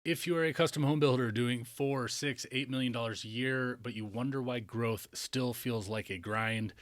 If you are a custom home builder doing $4, $6, $8 million a year, but you wonder why growth still feels like a grind,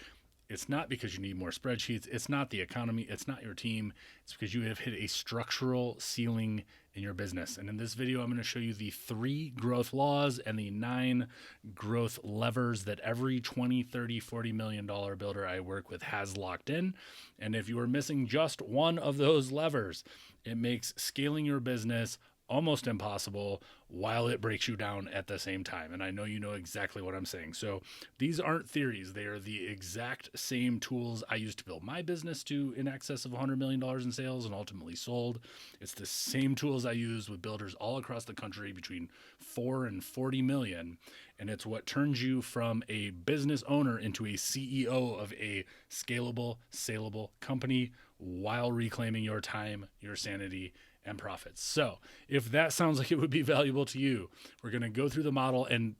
it's not because you need more spreadsheets. It's not the economy. It's not your team. It's because you have hit a structural ceiling in your business. And in this video, I'm going to show you the 3 growth laws and the 9 growth levers that every 20, 30, $40 million builder I work with has locked in. And if you are missing just one of those levers, it makes scaling your business almost impossible while it breaks you down at the same time. And I know you know exactly what I'm saying. So these aren't theories. They are the exact same tools I used to build my business to in excess of $100 million in sales and ultimately sold. It's the same tools I use with builders all across the country between 4 and 40 million. And it's what turns you from a business owner into a CEO of a scalable, saleable company while reclaiming your time, your sanity, and profits. So if that sounds like it would be valuable to you, we're going to go through the model and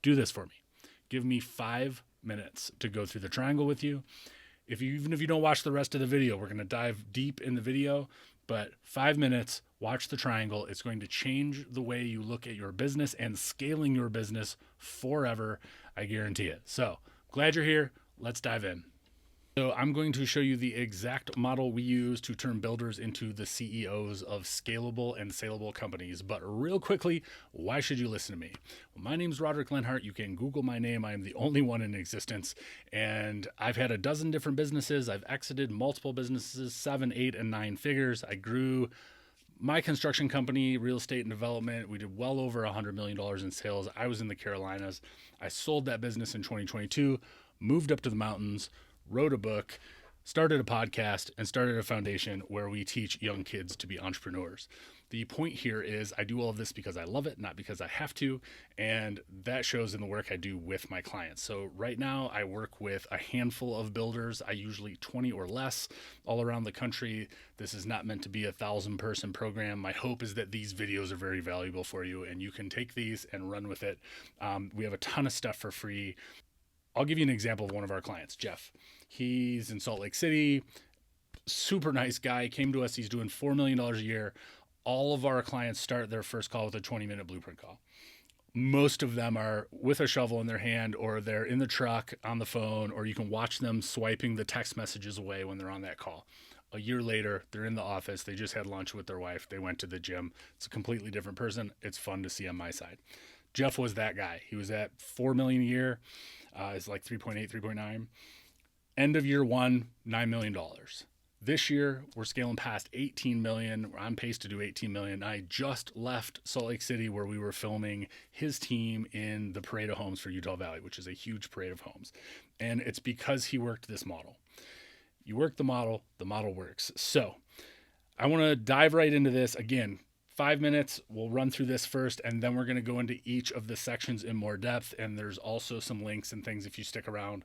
do this for me. Give me 5 minutes to go through the triangle with you. Even if you don't watch the rest of the video, we're going to dive deep in the video, but 5 minutes, watch the triangle. It's going to change the way you look at your business and scaling your business forever. I guarantee it. So glad you're here. Let's dive in. So I'm going to show you the exact model we use to turn builders into the CEOs of scalable and saleable companies. But real quickly, why should you listen to me? Well, my name's Roderick Lenhart. You can Google my name. I am the only one in existence. And I've had a dozen different businesses. I've exited multiple businesses, 7, 8, and 9 figures. I grew my construction company, real estate and development. We did well over $100 million in sales. I was in the Carolinas. I sold that business in 2022, moved up to the mountains, wrote a book, started a podcast, and started a foundation where we teach young kids to be entrepreneurs. The point here is I do all of this because I love it, not because I have to, and that shows in the work I do with my clients. So right now I work with a handful of builders, I usually 20 or less all around the country. This is not meant to be a 1,000-person program. My hope is that these videos are very valuable for you and you can take these and run with it. We have a ton of stuff for free. I'll give you an example of one of our clients, Jeff. He's in Salt Lake City, super nice guy, came to us, he's doing $4 million a year. All of our clients start their first call with a 20-minute blueprint call. Most of them are with a shovel in their hand, or they're in the truck on the phone, or you can watch them swiping the text messages away when they're on that call. A year later, they're in the office, they just had lunch with their wife, they went to the gym. It's a completely different person. It's fun to see on my side. Jeff was that guy. He was at $4 million a year. It's like 3.8, 3.9. End of year 1, $9 million. This year, we're scaling past 18 million. We're on pace to do 18 million. I just left Salt Lake City where we were filming his team in the parade of homes for Utah Valley, which is a huge parade of homes. And it's because he worked this model. You work the model works. So I want to dive right into this. Again, 5 minutes, we'll run through this first, and then we're going to go into each of the sections in more depth. And there's also some links and things if you stick around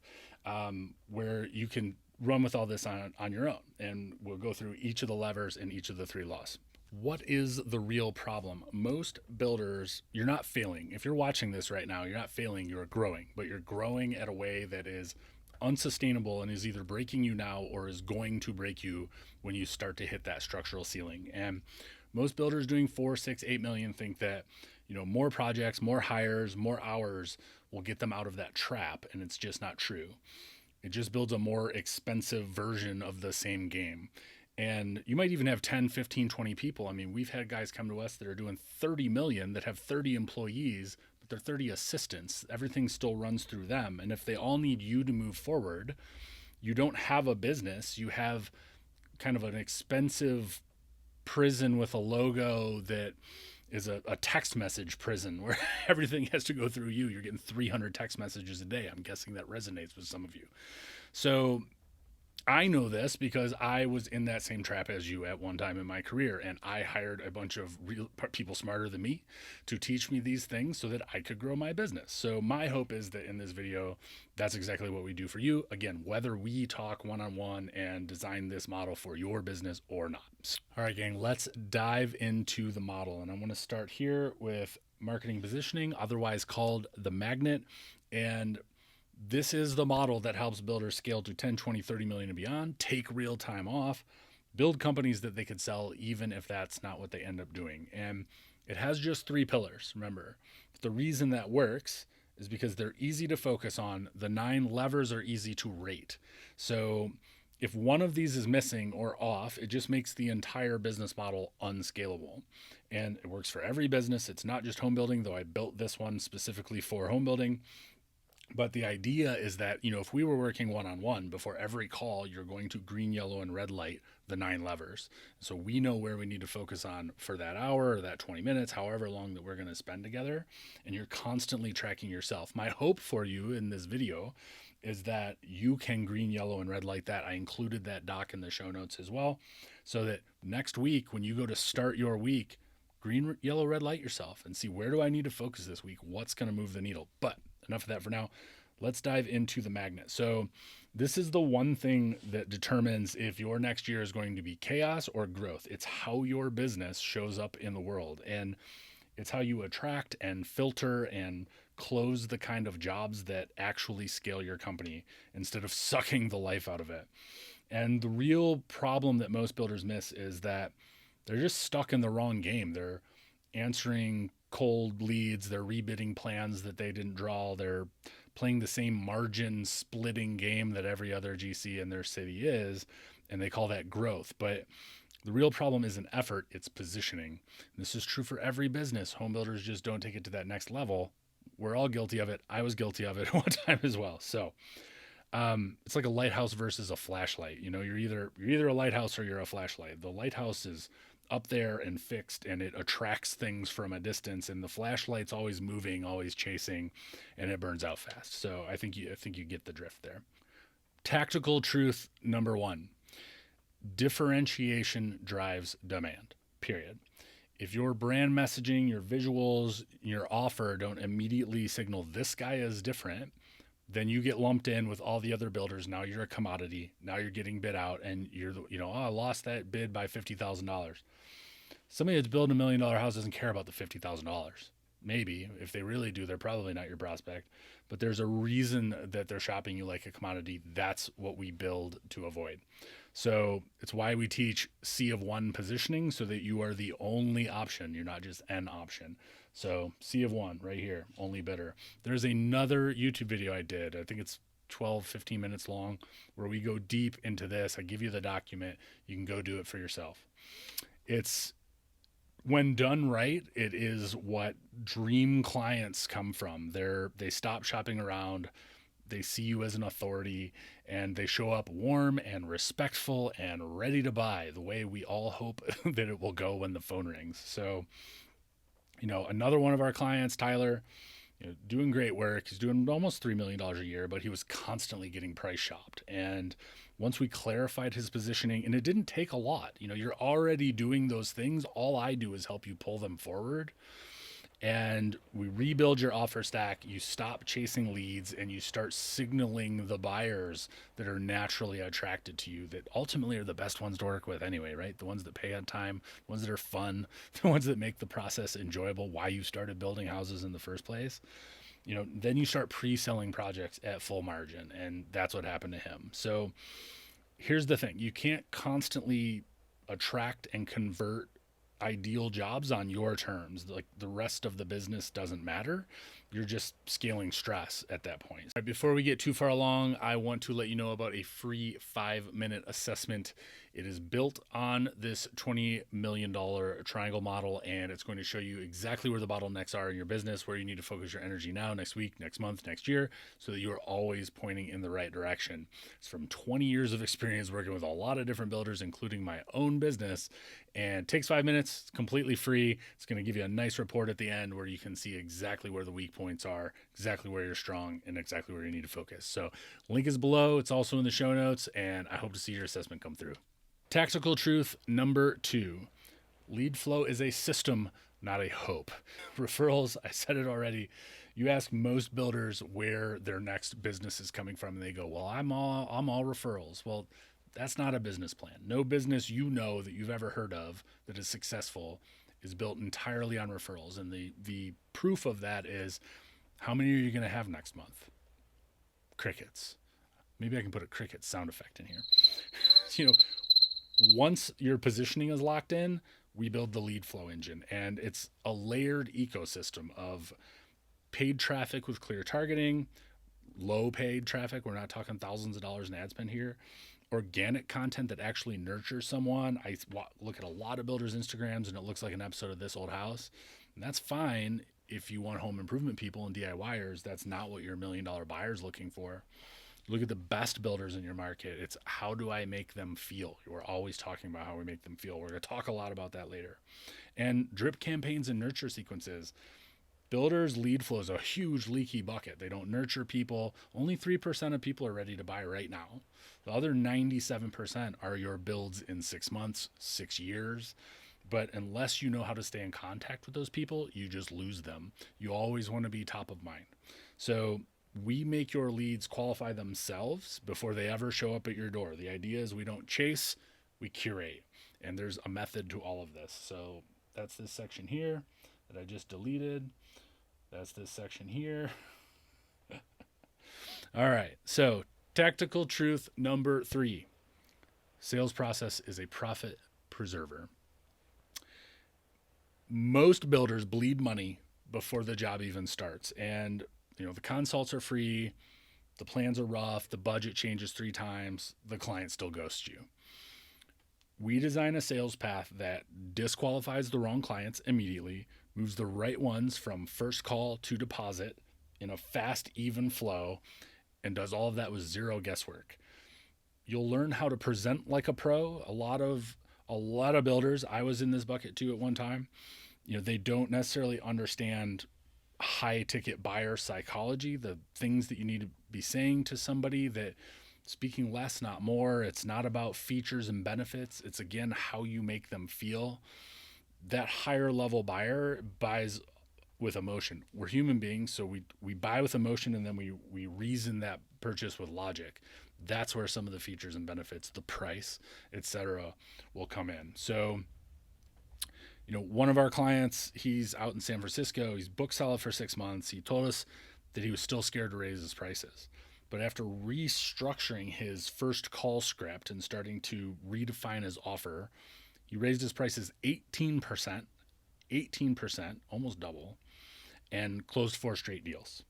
where you can run with all this on your own. And we'll go through each of the levers and each of the 3 laws. What is the real problem? Most builders, you're not failing. If you're watching this right now, you're not failing, you're growing, but you're growing at a way that is unsustainable and is either breaking you now or is going to break you when you start to hit that structural ceiling. And most builders doing 4, 6, 8 million think that, more projects, more hires, more hours will get them out of that trap. And it's just not true. It just builds a more expensive version of the same game. And you might even have 10, 15, 20 people. I mean, we've had guys come to us that are doing 30 million that have 30 employees, but they're 30 assistants. Everything still runs through them. And if they all need you to move forward, you don't have a business. You have kind of an expensive prison with a logo that is a text message prison where everything has to go through you. You're getting 300 text messages a day. I'm guessing that resonates with some of you. So I know this because I was in that same trap as you at one time in my career, and I hired a bunch of real people smarter than me to teach me these things so that I could grow my business. So my hope is that in this video, that's exactly what we do for you. Again, whether we talk one-on-one and design this model for your business or not. All right, gang, let's dive into the model. And I want to start here with marketing positioning, otherwise called the magnet. And this is the model that helps builders scale to 10, 20, 30 million and beyond, take real time off, build companies that they could sell even if that's not what they end up doing. And It has just 3 pillars, remember. The reason that works is because they're easy to focus on. The 9 levers are easy to rate. So if one of these is missing or off, it just makes the entire business model unscalable. And it works for every business. It's not just home building, though I built this one specifically for home building. But the idea is that, if we were working one-on-one, before every call, you're going to green, yellow, and red light the 9 levers. So we know where we need to focus on for that hour or that 20 minutes, however long that we're going to spend together. And you're constantly tracking yourself. My hope for you in this video is that you can green, yellow, and red light that. I included that doc in the show notes as well, so that next week, when you go to start your week, green, yellow, red light yourself and see, where do I need to focus this week? What's going to move the needle? But enough of that for now. Let's dive into the magnet. So this is the one thing that determines if your next year is going to be chaos or growth. It's how your business shows up in the world, and it's how you attract and filter and close the kind of jobs that actually scale your company instead of sucking the life out of it. And the real problem that most builders miss is that they're just stuck in the wrong game. They're answering cold leads, they're rebidding plans that they didn't draw, they're playing the same margin splitting game that every other GC in their city is, and they call that growth. But the real problem isn't effort, it's positioning. And this is true for every business. Home builders just don't take it to that next level. We're all guilty of it. I was guilty of it one time as well. So it's like a lighthouse versus a flashlight. You're either a lighthouse or you're a flashlight. The lighthouse is up there and fixed, and it attracts things from a distance, and the flashlight's always moving, always chasing, and it burns out fast. So I think you get the drift there. Tactical truth number 1: differentiation drives demand. Period. If your brand messaging, your visuals, your offer don't immediately signal this guy is different, then you get lumped in with all the other builders. Now you're a commodity. Now you're getting bid out, and you're I lost that bid by $50,000. Somebody that's building $1 million house doesn't care about the $50,000. Maybe if they really do, they're probably not your prospect. But there's a reason that they're shopping you like a commodity. That's what we build to avoid. So it's why we teach C of 1 positioning, so that you are the only option. You're not just an option. So C of 1 right here, only bidder. There's another YouTube video I did. I think it's 12, 15 minutes long, where we go deep into this. I give you the document. You can go do it for yourself. It's, when done right, it is what dream clients come from. They stop shopping around. They see you as an authority, and they show up warm and respectful and ready to buy, the way we all hope that it will go when the phone rings. So, another one of our clients, Tyler, doing great work. He's doing almost $3 million a year, but he was constantly getting price shopped. And once we clarified his positioning, and it didn't take a lot, you're already doing those things. All I do is help you pull them forward. And we rebuild your offer stack. You stop chasing leads, and you start signaling the buyers that are naturally attracted to you, that ultimately are the best ones to work with anyway, right? The ones that pay on time, the ones that are fun, the ones that make the process enjoyable, why you started building houses in the first place. Then you start pre-selling projects at full margin, and that's what happened to him. So here's the thing. You can't constantly attract and convert ideal jobs on your terms. Like, the rest of the business doesn't matter. You're just scaling stress at that point. All right, before we get too far along, I want to let you know about a free 5-minute assessment. It is built on this $20 million triangle model, and it's going to show you exactly where the bottlenecks are in your business, where you need to focus your energy now, next week, next month, next year, so that you are always pointing in the right direction. It's from 20 years of experience working with a lot of different builders, including my own business, and it takes 5 minutes. It's completely free. It's going to give you a nice report at the end where you can see exactly where the weak points are, exactly where you're strong, and exactly where you need to focus. So link is below. It's also in the show notes, and I hope to see your assessment come through. Tactical truth number 2: lead flow is a system, not a hope. Referrals, I said it already. You ask most builders where their next business is coming from, and they go, well, I'm all referrals. Well, that's not a business plan. No business that you've ever heard of that is successful is built entirely on referrals. And the proof of that is, how many are you going to have next month? Crickets. Maybe I can put a cricket sound effect in here. Once your positioning is locked in, We build the lead flow engine, and it's a layered ecosystem of paid traffic with clear targeting, low paid traffic. We're not talking thousands of dollars in ad spend here. Organic content that actually nurtures someone. I look at a lot of builders' Instagrams and it looks like an episode of This Old House. And that's fine if you want home improvement people and DIYers. That's not what your $1 million buyer is looking for. Look at the best builders in your market. It's how do I make them feel? We're always talking about how we make them feel. We're going to talk a lot about that later. And drip campaigns and nurture sequences. Builders' lead flow is a huge leaky bucket. They don't nurture people. Only 3% of people are ready to buy right now. The other 97% are your builds in 6 months, 6 years. But unless you know how to stay in contact with those people, you just lose them. You always want to be top of mind. So we make your leads qualify themselves before they ever show up at your door. The idea is we don't chase, we curate. And there's a method to all of this. So that's this section here that I just deleted. That's this section here. All right. So tactical truth number 3. Sales process is a profit preserver. Most builders bleed money before the job even starts. And, the consults are free. The plans are rough. The budget changes 3 times. The client still ghosts you. We design a sales path that disqualifies the wrong clients immediately, moves the right ones from first call to deposit in a fast, even flow, and does all of that with 0 guesswork. You'll learn how to present like a pro. A lot of builders, I was in this bucket too at one time, they don't necessarily understand high ticket buyer psychology, the things that you need to be saying to somebody, that speaking less, not more. It's not about features and benefits. It's, again, how you make them feel. That higher level buyer buys with emotion. We're human beings, so we buy with emotion, and then we reason that purchase with logic. That's where some of the features and benefits, the price, etc., will come in. So, one of our clients, he's out in San Francisco. He's booked solid for 6 months. He told us that he was still scared to raise his prices. But after restructuring his first call script and starting to redefine his offer, he raised his prices 18%, almost double, and closed 4 straight deals.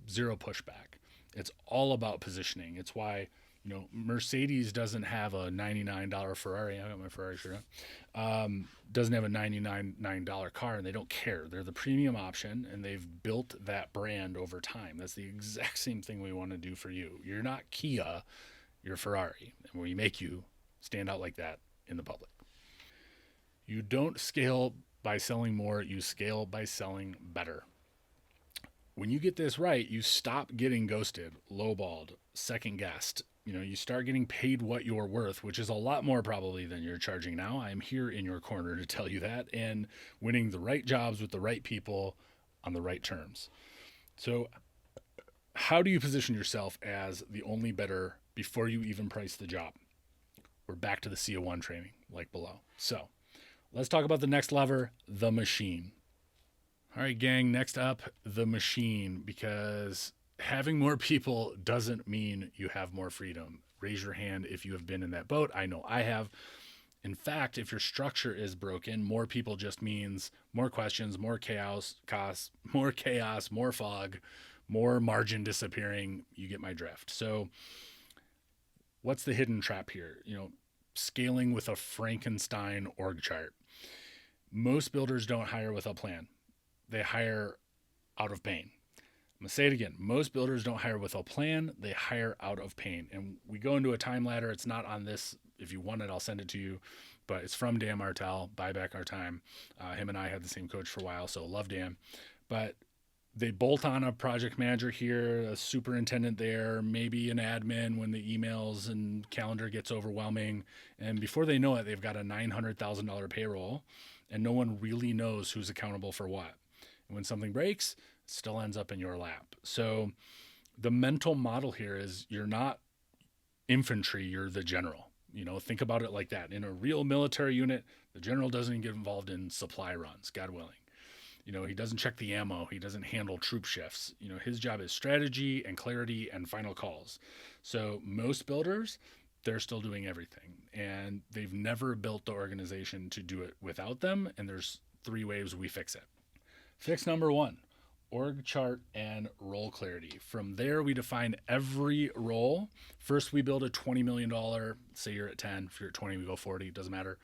0 pushback. It's all about positioning. It's why, Mercedes doesn't have a $99 Ferrari. I got my Ferrari shirt on. Doesn't have a $99 car, and they don't care. They're the premium option, and they've built that brand over time. That's the exact same thing we want to do for you. You're not Kia, you're Ferrari, and we make you stand out like that in the public. You don't scale by selling more. You scale by selling better. When you get this right, you stop getting ghosted, lowballed, second-guessed. You start getting paid what you're worth, which is a lot more probably than you're charging now. I am here in your corner to tell you that, and winning the right jobs with the right people on the right terms. So how do you position yourself as the only bidder before you even price the job? We're back to the CO1 training, like below. So let's talk about the next lever, the machine. All right, gang, next up, the machine, because having more people doesn't mean you have more freedom. Raise your hand if you have been in that boat. I know I have. In fact, if your structure is broken, more people just means more questions, more chaos, more fog, more margin disappearing. You get my drift. So what's the hidden trap here? Scaling with a Frankenstein org chart. Most builders don't hire with a plan. They hire out of pain. I'm going to say it again. Most builders don't hire with a plan. They hire out of pain. And we go into a time ladder. It's not on this. If you want it, I'll send it to you. But it's from Dan Martell, Buy Back Our Time. Him and I had the same coach for a while, so love Dan. But they bolt on a project manager here, a superintendent there, maybe an admin when the emails and calendar gets overwhelming. And before they know it, they've got a $900,000 payroll, and no one really knows who's accountable for what. And when something breaks, it still ends up in your lap. So the mental model here is you're not infantry, you're the general. Think about it like that. In a real military unit, the general doesn't get involved in supply runs, God willing. He doesn't check the ammo. He doesn't handle troop shifts. His job is strategy and clarity and final calls. So most builders, they're still doing everything. And they've never built the organization to do it without them. And there's 3 ways we fix it. Fix number 1, org chart and role clarity. From there, we define every role. First, we build a $20 million, say you're at 10, if you're at 20, we go 40, it doesn't matter.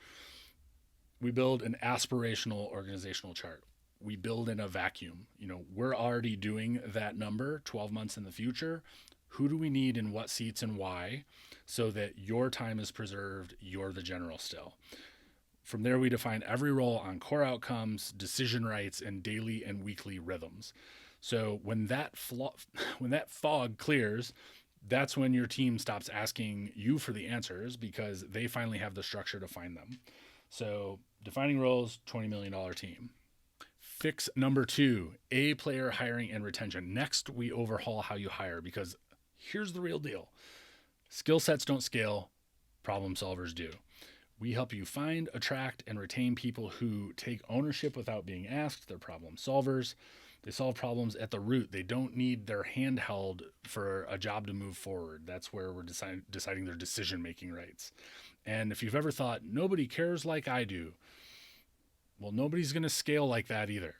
We build an aspirational organizational chart. We build in a vacuum. We're already doing that number 12 months in the future. Who do we need in what seats and why, so that your time is preserved, you're the general still. From there, we define every role on core outcomes, decision rights, and daily and weekly rhythms. So when that fog clears, that's when your team stops asking you for the answers, because they finally have the structure to find them. So defining roles, $20 million team. Fix number 2, A player hiring and retention. Next, we overhaul how you hire, because here's the real deal. Skill sets don't scale, problem solvers do. We help you find, attract, and retain people who take ownership without being asked. They're problem solvers. They solve problems at the root. They don't need their hand held for a job to move forward. That's where we're deciding their decision-making rights. And if you've ever thought, nobody cares like I do, well, nobody's going to scale like that either.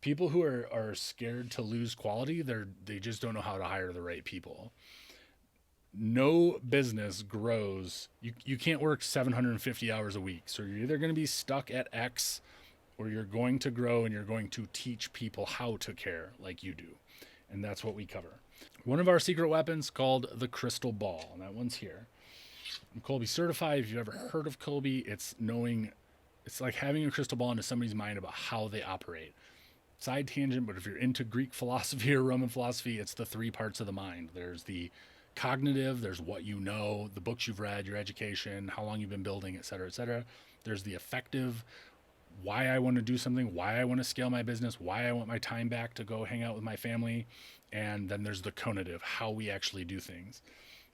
People who are scared to lose quality, they just don't know how to hire the right people. No business grows. You can't work 750 hours a week. So you're either going to be stuck at X, or you're going to grow and you're going to teach people how to care like you do. And that's what we cover. One of our secret weapons called the crystal ball, and that one's here. I'm Kolbe certified. If you've ever heard of Kolbe, it's like having a crystal ball into somebody's mind about how they operate. Side tangent, but if you're into Greek philosophy or Roman philosophy, it's the 3 parts of the mind. There's the cognitive, there's what you know, the books you've read, your education, how long you've been building, et cetera, et cetera. There's the affective, why I want to do something, why I want to scale my business, why I want my time back to go hang out with my family. And then there's the conative, how we actually do things.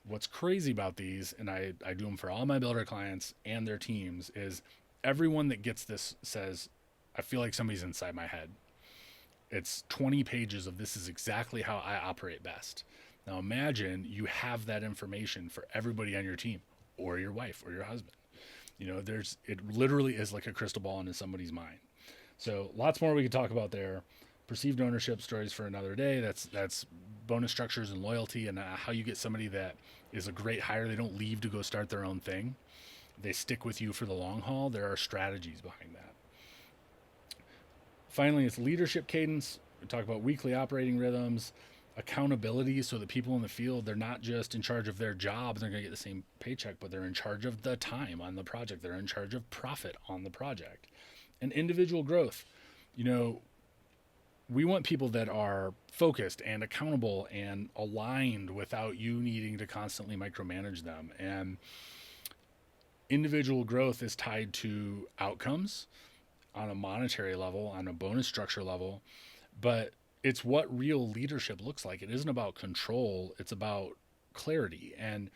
What's crazy about these, and I do them for all my builder clients and their teams, is everyone that gets this says, I feel like somebody's inside my head. It's 20 pages of this is exactly how I operate best. Now imagine you have that information for everybody on your team, or your wife or your husband. It literally is like a crystal ball into somebody's mind. So lots more we could talk about there. Perceived ownership stories for another day. That's bonus structures and loyalty, and how you get somebody that is a great hire. They don't leave to go start their own thing. They stick with you for the long haul. There are strategies behind that. Finally, it's leadership cadence. We talk about weekly operating rhythms, accountability, so that people in the field, they're not just in charge of their job, they're going to get the same paycheck, but they're in charge of the time on the project. They're in charge of profit on the project. And individual growth. We want people that are focused and accountable and aligned without you needing to constantly micromanage them. And individual growth is tied to outcomes on a monetary level, on a bonus structure level, but it's what real leadership looks like. It isn't about control. It's about clarity. And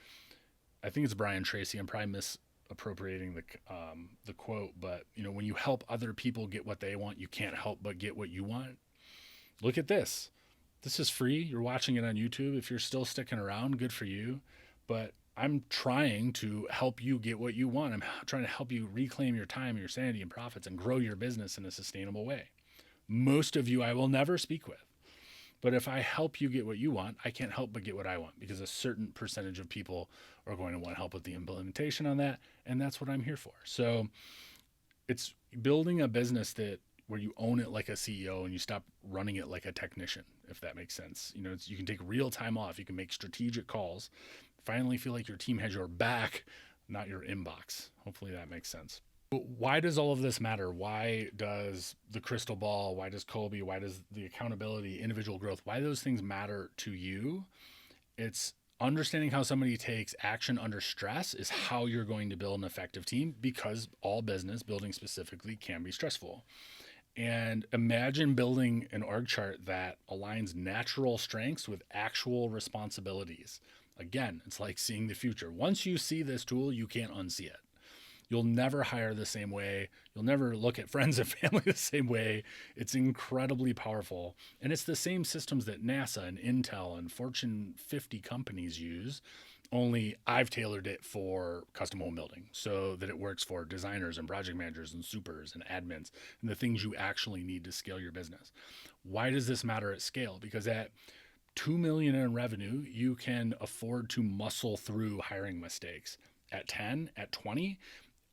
I think it's Brian Tracy. I'm probably misappropriating the quote, but when you help other people get what they want, you can't help but get what you want. Look at this. This is free. You're watching it on YouTube. If you're still sticking around, good for you. But I'm trying to help you get what you want. I'm trying to help you reclaim your time, your sanity, and profits, and grow your business in a sustainable way. Most of you I will never speak with. But if I help you get what you want, I can't help but get what I want, because a certain percentage of people are going to want help with the implementation on that. And that's what I'm here for. So it's building a business where you own it like a CEO and you stop running it like a technician, if that makes sense. You can take real time off. You can make strategic calls. Finally feel like your team has your back, not your inbox. Hopefully that makes sense. But why does all of this matter? Why does the crystal ball, why does Kolbe, why does the accountability, individual growth, why those things matter to you? It's understanding how somebody takes action under stress is how you're going to build an effective team, because all business, building specifically, can be stressful. And imagine building an org chart that aligns natural strengths with actual responsibilities. Again, it's like seeing the future. Once you see this tool, you can't unsee it. You'll never hire the same way. You'll never look at friends and family the same way. It's incredibly powerful. And it's the same systems that NASA and Intel and Fortune 50 companies use, only I've tailored it for custom home building so that it works for designers and project managers and supers and admins and the things you actually need to scale your business. Why does this matter at scale? Because at 2 million in revenue, you can afford to muscle through hiring mistakes. At 10, at 20,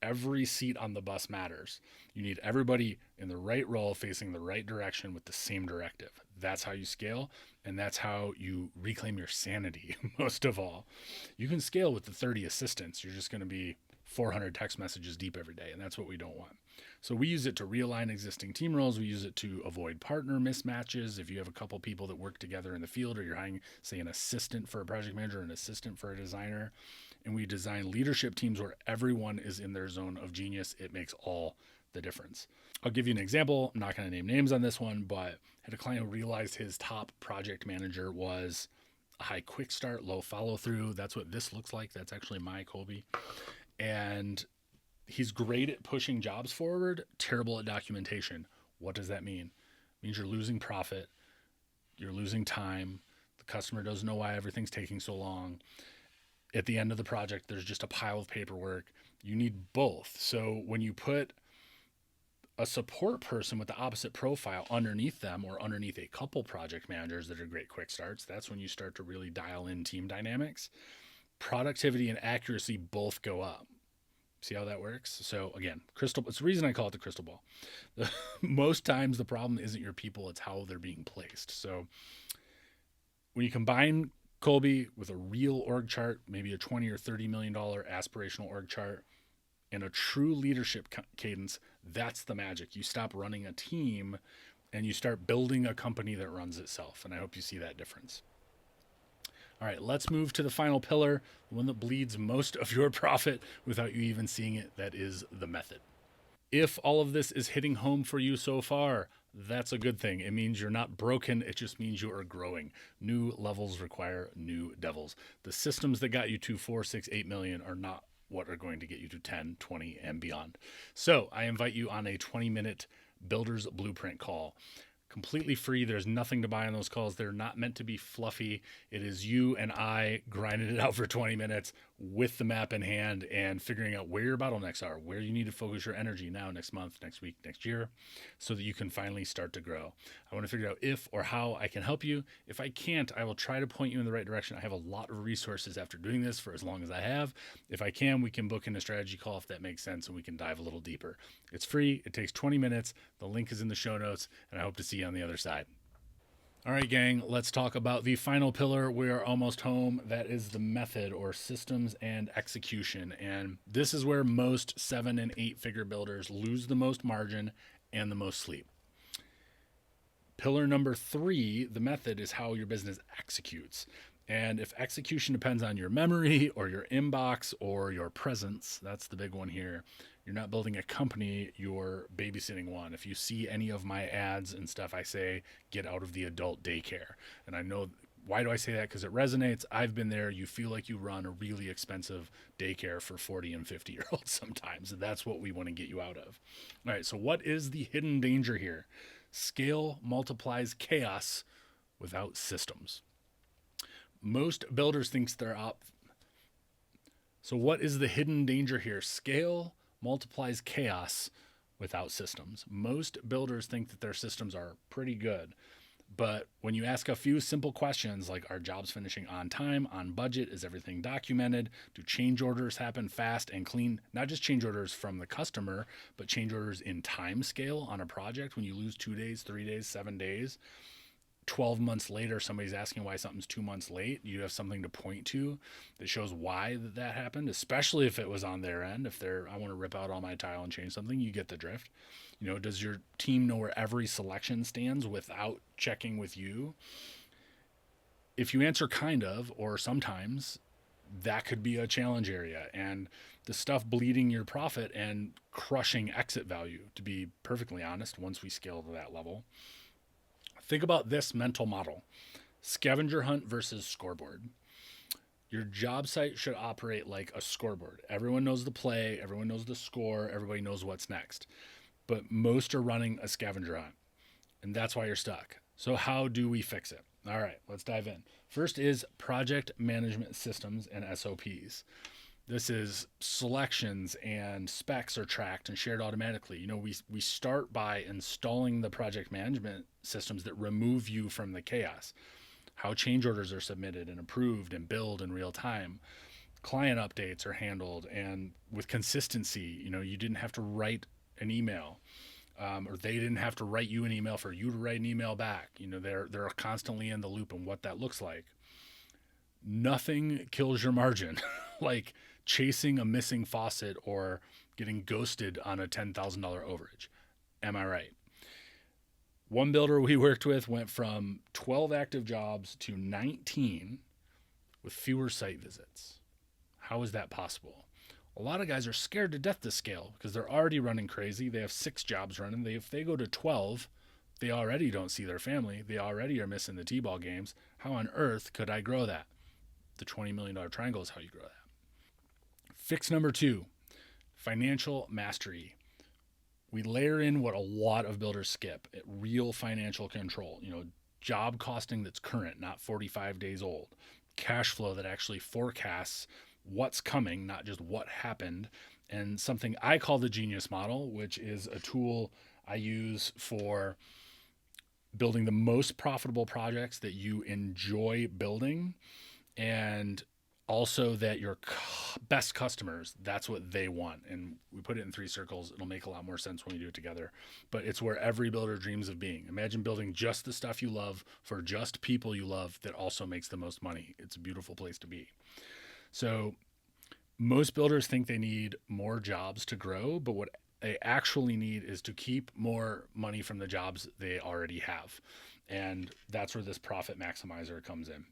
every seat on the bus matters. You need everybody in the right role facing the right direction with the same directive. That's how you scale, and that's how you reclaim your sanity, most of all. You can scale with the 30 assistants. You're just going to be 400 text messages deep every day, and that's what we don't want. So we use it to realign existing team roles. We use it to avoid partner mismatches. If you have a couple people that work together in the field, or you're hiring, say, an assistant for a project manager, an assistant for a designer, and we design leadership teams where everyone is in their zone of genius, it makes all the difference. I'll give you an example. I'm not going to name names on this one, but I had a client who realized his top project manager was a high quick start, low follow through. That's what this looks like. That's actually my Kolbe. And he's great at pushing jobs forward, terrible at documentation. What does that mean? It means you're losing profit, you're losing time, the customer doesn't know why everything's taking so long. At the end of the project, there's just a pile of paperwork. You need both. So when you put a support person with the opposite profile underneath them, or underneath a couple project managers that are great quick starts, that's when you start to really dial in team dynamics. Productivity and accuracy both go up. See how that works? So again, it's the reason I call it the crystal ball. Most times the problem isn't your people, it's how they're being placed. So when you combine Kolbe with a real org chart, maybe a $20 or $30 million aspirational org chart, and a true leadership cadence, that's the magic. You stop running a team and you start building a company that runs itself. And I hope you see that difference. All right, let's move to the final pillar, the one that bleeds most of your profit without you even seeing it. That is the method. If all of this is hitting home for you so far, that's a good thing. It means you're not broken. It just means you are growing. New levels require new devils. The systems that got you to 4, 6, 8 million are not what are going to get you to 10, 20, and beyond. So I invite you on a 20-minute Builder's Blueprint call. Completely free. There's nothing to buy on those calls. They're not meant to be fluffy. It is you and I grinding it out for 20 minutes with the map in hand and figuring out where your bottlenecks are, where you need to focus your energy now, next month, next week, next year, so that you can finally start to grow. I want to figure out if or how I can help you. If I can't, I will try to point you in the right direction. I have a lot of resources after doing this for as long as I have. If I can, we can book in a strategy call if that makes sense, and we can dive a little deeper. It's free. It takes 20 minutes. The link is in the show notes, and I hope to see you on the other side. All right, gang, let's talk about the final pillar. We are almost home. That is the method, or systems and execution. And this is where most 7 and 8 figure builders lose the most margin and the most sleep. Pillar number 3, the method, is how your business executes. And if execution depends on your memory or your inbox or your presence, that's the big one here. You're not building a company, you're babysitting one. If you see any of my ads and stuff, I say, get out of the adult daycare. And I know, why do I say that? Because it resonates. I've been there. You feel like you run a really expensive daycare for 40 and 50-year-olds sometimes. And that's what we want to get you out of. All right, so what is the hidden danger here? Scale multiplies chaos without systems. Most builders think they're up. So what is the hidden danger here? Scale multiplies chaos without systems. Most builders think that their systems are pretty good. But when you ask a few simple questions like, are jobs finishing on time, on budget? Is everything documented? Do change orders happen fast and clean? Not just change orders from the customer, but change orders in time scale on a project. When you lose 2 days, 3 days, 7 days, 12 months later, somebody's asking why something's 2 months late. You have something to point to that shows why that happened, especially if it was on their end. If I want to rip out all my tile and change something, you get the drift. Does your team know where every selection stands without checking with you? If you answer kind of, or sometimes, that could be a challenge area. And the stuff bleeding your profit and crushing exit value, to be perfectly honest, once we scale to that level. Think about this mental model: scavenger hunt versus scoreboard. Your job site should operate like a scoreboard. Everyone knows the play, everyone knows the score, everybody knows what's next. But most are running a scavenger hunt, and that's why you're stuck. So, how do we fix it? All right, let's dive in. First is project management systems and SOPs. This is selections and specs are tracked and shared automatically. We start by installing the project management systems that remove you from the chaos. How change orders are submitted and approved and billed in real time. Client updates are handled and with consistency. You didn't have to write an email, or they didn't have to write you an email for you to write an email back. They're constantly in the loop on what that looks like. Nothing kills your margin like chasing a missing faucet or getting ghosted on a $10,000 overage. Am I right? One builder we worked with went from 12 active jobs to 19 with fewer site visits. How is that possible? A lot of guys are scared to death to scale because they're already running crazy. They have 6 jobs running. If they go to 12, they already don't see their family. They already are missing the T-ball games. How on earth could I grow that? The $20 million triangle is how you grow that. Fix number 2, financial mastery. We layer in what a lot of builders skip, real financial control. Job costing that's current, not 45 days old. Cash flow that actually forecasts what's coming, not just what happened. And something I call the Genius Model, which is a tool I use for building the most profitable projects that you enjoy building, and also that your best customers, that's what they want. And we put it in 3 circles. It'll make a lot more sense when we do it together. But it's where every builder dreams of being. Imagine building just the stuff you love for just people you love that also makes the most money. It's a beautiful place to be. So most builders think they need more jobs to grow, but what they actually need is to keep more money from the jobs they already have. And that's where this profit maximizer comes in.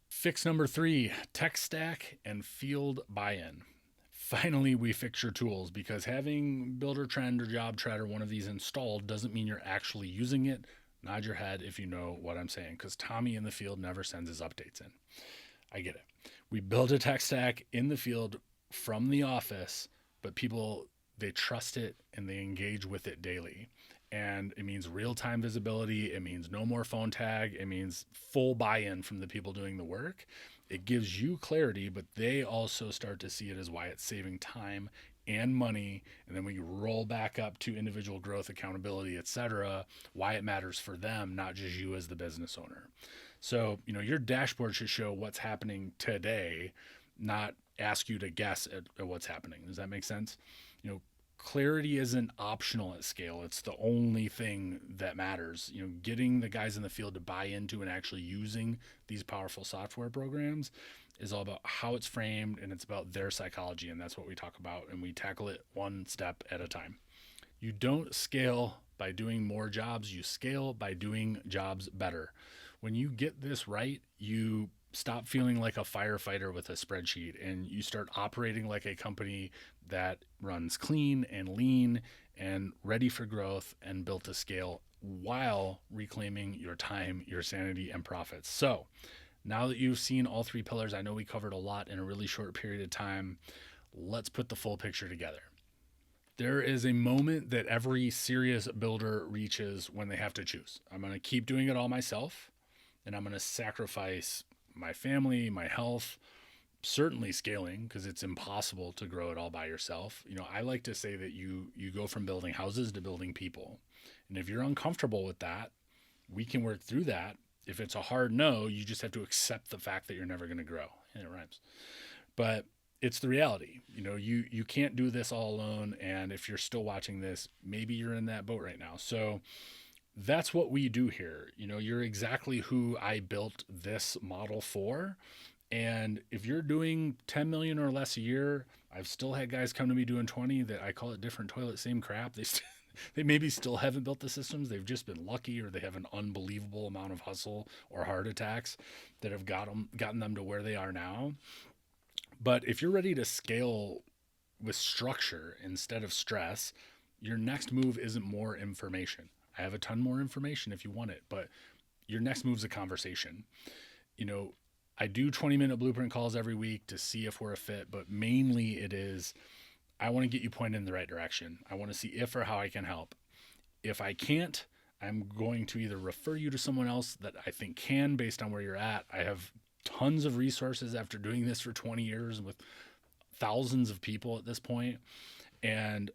Fix number 3, tech stack and field buy-in. Finally, we fix your tools, because having Builder Trend or Job Tread or one of these installed doesn't mean you're actually using it. Nod your head if you know what I'm saying, because Tommy in the field never sends his updates in. I get it. We build a tech stack in the field from the office, but people, they trust it and they engage with it daily. And it means real-time visibility. It means no more phone tag. It means full buy-in from the people doing the work. It gives you clarity, but they also start to see it as why it's saving time and money. And then we roll back up to individual growth, accountability, etc., why it matters for them, not just you as the business owner. So, your dashboard should show what's happening today, not ask you to guess at what's happening. Does that make sense? Clarity isn't optional at scale. It's the only thing that matters. Getting the guys in the field to buy into and actually using these powerful software programs is all about how it's framed, and it's about their psychology. And that's what we talk about. And we tackle it one step at a time. You don't scale by doing more jobs. You scale by doing jobs better. When you get this right, you stop feeling like a firefighter with a spreadsheet, and you start operating like a company that runs clean and lean and ready for growth and built to scale while reclaiming your time, your sanity, and profits. So now that you've seen all 3 pillars, I know we covered a lot in a really short period of time. Let's put the full picture together. There is a moment that every serious builder reaches when they have to choose. I'm going to keep doing it all myself, and I'm going to sacrifice my family, my health, certainly scaling, because it's impossible to grow it all by yourself. I like to say that you go from building houses to building people. And if you're uncomfortable with that, we can work through that. If it's a hard no, you just have to accept the fact that you're never going to grow. And it rhymes. But it's the reality. You can't do this all alone. And if you're still watching this, maybe you're in that boat right now. So that's what we do here. You're exactly who I built this model for. And if you're doing 10 million or less a year, I've still had guys come to me doing 20 that I call it different toilet, same crap. They maybe still haven't built the systems. They've just been lucky, or they have an unbelievable amount of hustle or heart attacks that have gotten them to where they are now. But if you're ready to scale with structure instead of stress, your next move isn't more information. I have a ton more information if you want it, but your next move's a conversation. I do 20-minute blueprint calls every week to see if we're a fit, but mainly it is, I want to get you pointed in the right direction. I want to see if or how I can help. If I can't, I'm going to either refer you to someone else that I think can based on where you're at. I have tons of resources after doing this for 20 years with thousands of people at this point, and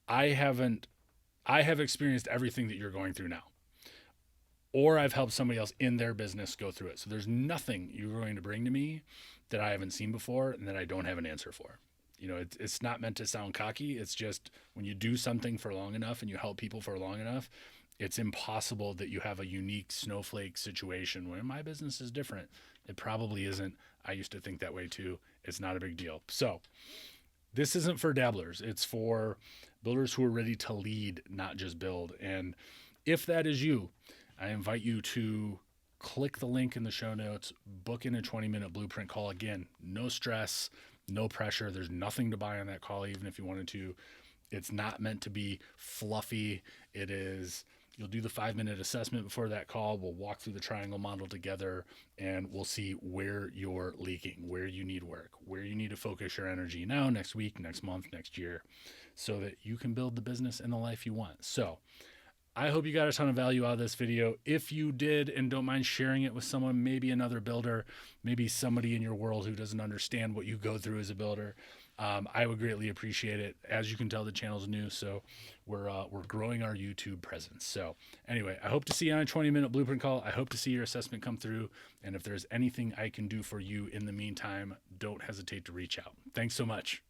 I haven't I have experienced everything that you're going through now, or I've helped somebody else in their business go through it. So there's nothing you're going to bring to me that I haven't seen before and that I don't have an answer for. It's not meant to sound cocky. It's just when you do something for long enough and you help people for long enough, it's impossible that you have a unique snowflake situation where my business is different. It probably isn't. I used to think that way too. It's not a big deal. So this isn't for dabblers. It's for builders who are ready to lead, not just build. And if that is you, I invite you to click the link in the show notes, book in a 20-minute blueprint call. Again, no stress, no pressure. There's nothing to buy on that call, even if you wanted to. It's not meant to be fluffy. It is, you'll do the 5-minute assessment before that call. We'll walk through the triangle model together, and we'll see where you're leaking, where you need work, where you need to focus your energy now, next week, next month, next year, so that you can build the business and the life you want. So I hope you got a ton of value out of this video. If you did, and don't mind sharing it with someone, maybe another builder, maybe somebody in your world who doesn't understand what you go through as a builder, I would greatly appreciate it. As you can tell, the channel's new, so we're growing our YouTube presence. So anyway, I hope to see you on a 20-minute blueprint call. I hope to see your assessment come through. And if there's anything I can do for you in the meantime, don't hesitate to reach out. Thanks so much.